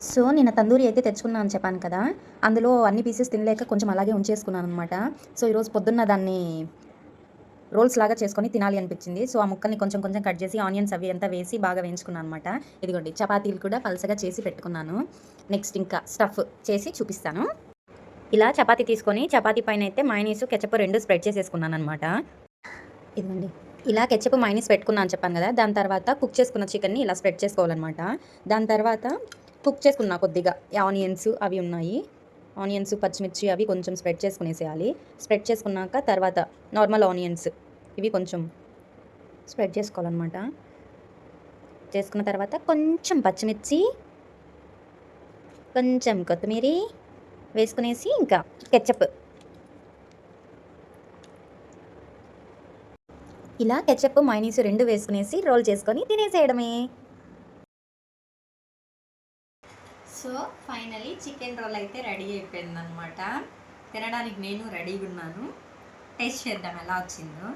So, నిన్న తందూరి అయితే తెచ్చుకున్నా అని చెప్పాను కదా! అందులో అన్ని పీసెస్ తినలేక కొంచెం అలాగే ఉంచేసుకున్నాననమాట. సో, ఈరోజు పొద్దున్న దాన్ని రోల్స్ లాగా చేసుకొని తినాలి అనిపించింది. సో, ఆ ముక్కల్ని కొంచెం కొంచెం కట్ చేసి ఆనియన్స్ అవి అంతా వేసి బాగా వేయించుకున్నాను అనమాట. ఇదిగోండి చపాతీలు కూడా పలసగా చేసి పెట్టుకున్నాను. నెక్స్ట్ ఇంకా స్టఫ్ చేసి చూపిస్తాను. ఇలా చపాతీ తీసుకొని చపాతీ పైన అయితే మయోనీస్, కెచప్ 2 స్ప్రెడ్ చేసేసుకున్నాననమాట. ఇదిగోండి ఇలా కెచప్, మయోనీస్ పెట్టుకున్నా అని చెప్పాను కదా! దాని తర్వాత కుక్ చేసుకున్న చికెన్‌ని ఇలా స్ప్రెడ్ చేసుకోవాలనమాట. దాని తర్వాత కుక్ చేసుకున్నా కొద్దిగా ఆనియన్స్ అవి ఉన్నాయి. ఆనియన్స్, పచ్చిమిర్చి అవి కొంచెం స్ప్రెడ్ చేసుకునేసేయాలి. స్ప్రెడ్ చేసుకున్నాక తర్వాత నార్మల్ ఆనియన్స్ ఇవి కొంచెం స్ప్రెడ్ చేసుకోవాలన్నమాట. చేసుకున్న తర్వాత కొంచెం పచ్చిమిర్చి, కొంచెం కొత్తిమీరి వేసుకునేసి ఇంకా కెచప్. ఇలా కెచప్, మయోనీస్ 2 వేసుకునేసి రోల్ చేసుకొని తినేసేయడమే. సో ఫైనలీ చికెన్ రోల్ అయితే రెడీ అయిపోయిందనమాట. తినడానికి నేను రెడీగా ఉన్నాను. టేస్ట్ చేద్దాం ఎలా వచ్చిందో.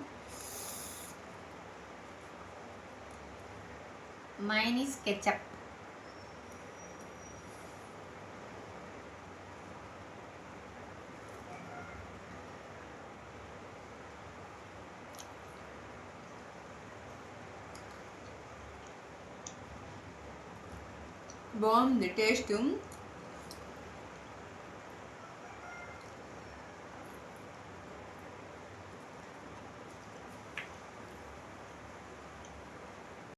Mayonnaise, ketchup. బాగుంది టేస్ట్.